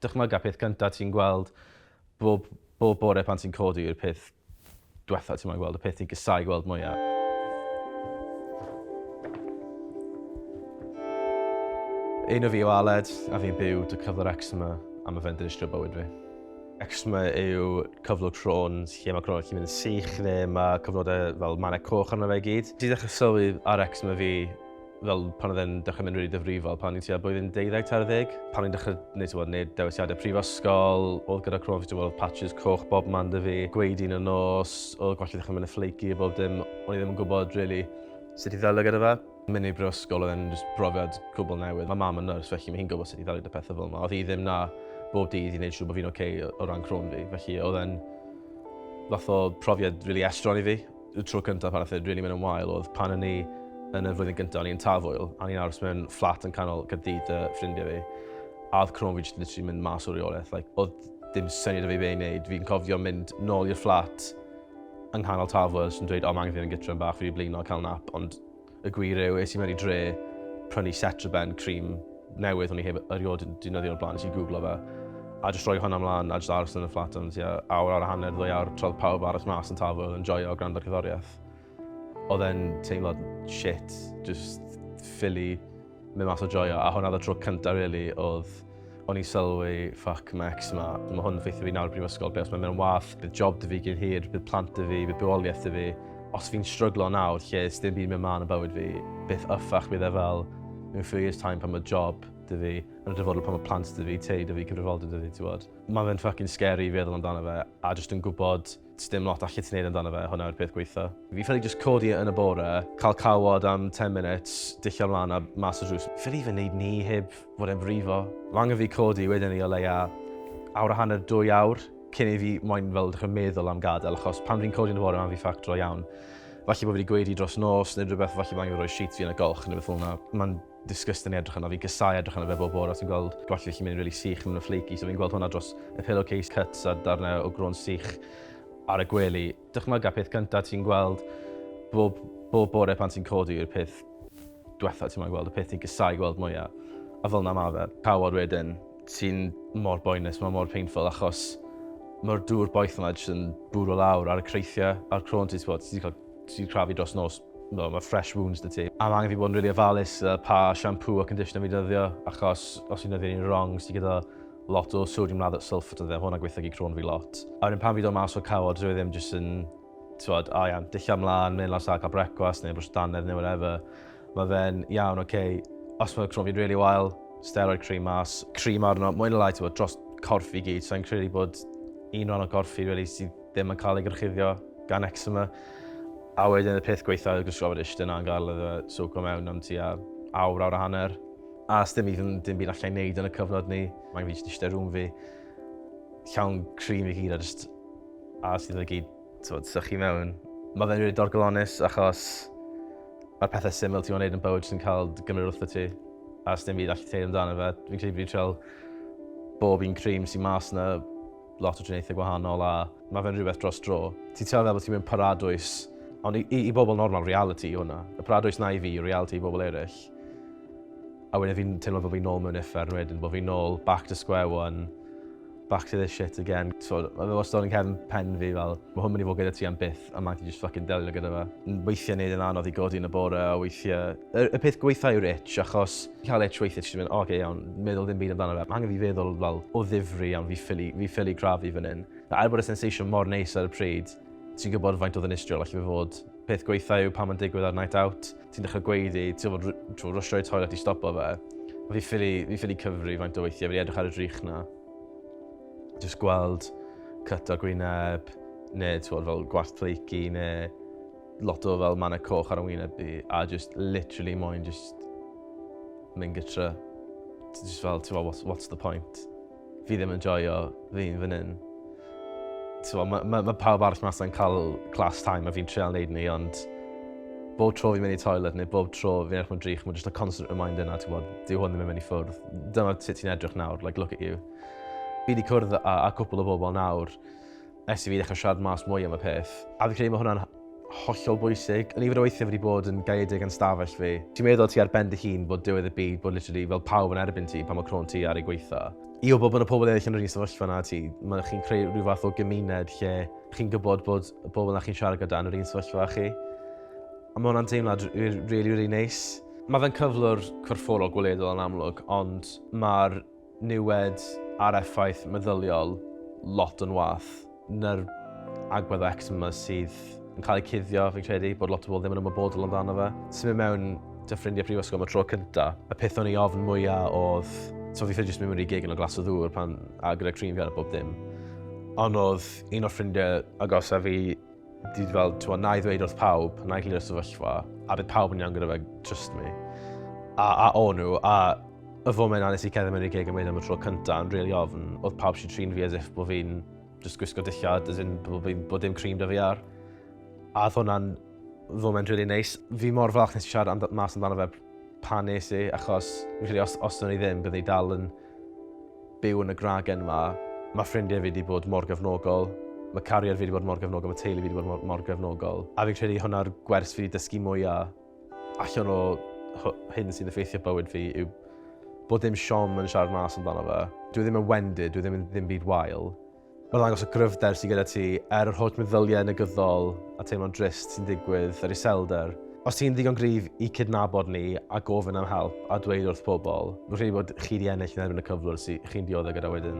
Dychmyga'r peth cynta ti'n gweld bob bore pan ti'n codi yw'r peth diwetha ti'n gweld, y peth ti'n casau gweld mwya. Un o fi yw Aled, a fi'n byw dy cyflwr eczema a mae fe'n dinistrio bywyd fi. Eczema yw cyflwr croen, lle mae croen yn mynd yn sych neu mae cyfnodau fel mannau coch arno fe i gyd. Ti ddechrau sylwi ar eczema fi fel pan oedd e'n dechrau mynd rili difrifol, pan o'n i'n tua blwyddyn 12-13. Pan o'n i'n dechrau wneud dewisiadau prifysgol, oedd gyda croen fi oedd patches coch bob man dy fi, gweidyn y nos, oedd gwallt i ddechrau mynd y flaky a bob dim, o'n i ddim yn gwybod really sut i ddelio gyda fe. Mynd i brifysgol oedd e'n brofiad cwbl newydd. Mae mam yn nyrs, felly mae hi'n gwybod sut i ddelio gyda pethau fel yma. Oedd hi ddim na bob dydd i wneud siŵr bod fi'n okay o ran croen fi. Felly oedd e'n fath o profiad really estron i fi. Y tro cyntaf pan oedd e'n really mynd yn wael oedd pan o'n i yn y flwyddyn gyntaf, o'n i'n Tafwyl, a o'n i'n aros mewn fflat yn canol Gyda y ffrindiau fi. A oedd croen fi jyst literally mynd mas o'r reolaeth. Oedd dim syniad o fi be i wneud. Fi'n cofio mynd nôl i'r fflat yng nghanol Tafwyl sy'n dweud, o, mae angen fi yn gytra yn bach, fi wedi blino a cael nap. Ond y gwir yw, es i mewn i dre, prynu Cetraben cream newydd, o'n i heb erioed defnyddio o'r blaen, nes i googlo fe. A jyst rhoi hwnna ymlaen a jyst aros yn y fflat am awr ar a hanner, 2 awr, troedd pawb aros mas yn Tafwyl yn joio gwrando'r cerddoriaeth. Oedd e'n teimlad shit, just ffili mynd mas o joio, a hwnna oedd y tro cyntaf really oedd o'n i'n sylwi, fuck, mae eczema. Mae hwn yn ffeithio fi nawr y brifysgol, be os mae'n mynd yn wath, bydd job dy fi gyd hir, bydd plant dy fi, bydd bywoliaeth dy fi. Os fi'n stryglo nawr, lle dim byd mynd man yn bywyd fi, beth yffach bydd e fel mewn few years time pan mae job dy fi, yn y dyfodol pan mae plant dy fi, tei dy fi, cyfrifoldeb dy fi, ti'n bod. Mae fe'n fucking scary i feddwl amdano fe, a jyst yn gwybod dim lot allu ti'n neud amdano fe, hwnna yw'r peth gweitha. Fi ffili jyst codi yn y bore, cael cawod am 10 minutes, dillio ymlaen a mas o drws. Ffili fe wneud ni heb fod e'n frifo. Mae angen fi codi wedyn ni o leia awr a hanner 2 awr, cyn i fi moyn fel dechrau meddwl am gadael, achos pan fi'n codi yn y bore, mae'n fi ffactro iawn. Falle bod fi wedi gweud i dros nos, neu rhywbeth, falle mae'n rhoi sheet fi yn y golch, neu beth fel yna. Mae'n disgusting edrych yna, fi'n casau edrych yna fe bob bore, ti'n gweld gwallt fi'n mynd really sych yn y flaky, so fi'n gweld hwnna dros y pillowcase cuts a darnau o groen sych ar y gwely. Dychmyga'r peth cynta ti'n gweld bob bore pan ti'n codi yw'r peth diwetha ti'n gweld, y peth ti'n casau gweld mwya. A fel yna mae fe. Cawod wedyn, ti'n mor boenus, mae mor painful, achos mae'r dŵr boeth yma jyst yn bwrw lawr ar y creithiau, a'r croen ti'n crafu dros nos, mae fresh wounds dy ti. A mae angen fi bod yn really ofalus pa shampoo a conditioner fi dyddio, achos os fi'n dyddio un wrong, sy'n gyda lot o sodium lauryl sulfur dyddio, hwnna gweithio i croen fi lot. A wedyn pan fi dod mas o'r cawod, rydw i ddim jyst yn, dillio ymlaen, mynd lawr cael brecwast neu brwys dannedd neu whatever. Mae fe'n iawn, os mae croen fi'n really wael, steroid cream mas, cream arno, mwyn y lai dros corff i gyd, so i'n credu bod un rhan o gorff fi really sydd ddim yn cael ei gyrchuddio gan eczema. A wedyn y peth gweitha yw'r gwisgofod eistedd yna yn gael iddo swco mewn am tua awr a hanner. A os dim byd allai wneud yn y cyfnod ni, mae'n fi jyst eistedd rŵm fi, llawn cream i gyd a sydd yn gyd sychu mewn. Mae fe'n rili dorgolonus achos mae'r pethau syml ti'n gwneud yn bywyd sy'n cael gymryd wrtho ti. A os dim byd allai teud amdano fe, fi'n credu fi'n treul bob un cream sy'n mas yna, lot o driniaethau gwahanol a mae fe'n rhywbeth dros dro. Ti'n teimlo fel bod ti'n mynd paradwys, ond i bobl normal, reality hwnna. Y paradwys na i fi, reality i bobl eraill. A wedyn fi'n teimlo bod fi'n nôl mewn uffern wedyn, bod fi'n nôl back to square one, back to this shit again. So, mae fe wastad yn cefn pen fi fel, mae hwn mynd i fod gyda ti am byth, a mae'n ti just fucking delio gyda fe. Weithiau neud yn anodd i godi yn y bore, a weithiau... Y peth gweithio yw'r itch, achos cael itch weithiau, ti'n mynd, oce, iawn, meddwl ddim byd amdano fe. Mae angen fi feddwl fel o ddifri iawn, fi ffili crafu fan hyn. A er bod y sensation mor neis ar y pryd, ti'n gwybod faint o dinistrio allai fe fod. Peth gweithio yw pan mae'n digwydd ar night out, ti'n dechrau gweiddi, ti'n fod rwysio i toilet i stopo fe. Fi ffili cyfri faint o weithiau, fi wedi edrych ar y drych na. Just gweld cut o gwyneb, neu fel gwallt flaky, neu lot o fel mannau coch ar y wyneb fi, a just literally moyn just mynd gytra. Just fel, what's the point? Fi ddim yn joio fi'n fan hyn. Mae pawb arall mas yn cael class time a fi'n treol wneud ni, ond bob tro fi'n mynd i toilet neu bob tro fi'n edrych mewn drych, mae'n just a constant reminder na, dyw hwn ddim yn mynd i ffwrdd. Dyma sut ti'n edrych nawr, like, look at you. Fi wedi cwrdd a cwpl o bobl nawr, ers i fi ddechrau siarad mas mwy am y peth. A fi'n credu mae hwnna'n hollol bwysig. Yn nifer o weithiau wedi bod yn gaedig yn stafell fi. Ti'n meddwl ti ar ben dy hun bod diwedd y byd, bod literally fel pawb yn erbyn ti pan mae croen ti ar ei gweitha. I wybod bod y pobl eraill yn yr un sefyllfa na ti, chi'n creu rhyw fath o gymuned lle chi'n gwybod bod y bobl na chi'n siarad gyda yn yr un sefyllfa chi. A mae hwnna'n teimlad really neis. Mae fe'n cyflwr corfforol gweledol yn amlwg, ond mae'r niwed a'r effaith meddyliol lot yn wath na'r agwedd o eczema sydd yn cael ei cuddio, fi'n credu, bod lot o bobl ddim yn ymwybodol amdano fe. Symud mewn dy ffrindiau prifysgol am y tro cynta, y peth o'n i ofn mwyaf oedd, so fi ffili jyst mynd i gig yn o glas o ddŵr a gyda cream fi ar y bob dim. Ond oedd un o'r ffrindiau agos a fi, fel, na i ddweud wrth pawb, na i glirio'r sefyllfa, a bydd pawb yn iawn gyda fe, trust me. A o nhw, a y foment a nes i cedda mewn i gig yn mynd am y tro cynta yn really ofn, oedd pawb sy'n trin fi as if bod fi'n just gwisgo dillad, as in bod dim cream da fi ar. A oedd hwnna'n foment really neis. Fi mor falch nes i siarad mas amdano fe pan nes i, achos os o'n i ddim, bydd i dal yn byw yn y gragen yma. Mae ffrindiau fi wedi bod mor gefnogol, mae cariad fi wedi bod mor gefnogol, mae teulu fi wedi bod mor gefnogol. A fi'n credu hwnna'r gwers fi wedi dysgu mwyaf allan o hyn sy'n effeithio bywyd fi yw bod dim siom yn siarad mas amdano fe. Dwi ddim yn wendid, dwi ddim byd wael. Mae'n ddangos y gryfder sydd gyda ti yr holl meddyliau negyddol a teimlo'n drist sy'n digwydd yr iselder. Os ti'n ddigon gryf i cydnabod ni a gofyn am help a dweud wrth pobl, mae'n rhaid bod chi di ennill yn erbyn y cyflwr sy'n chi'n dioddau gyda wedyn.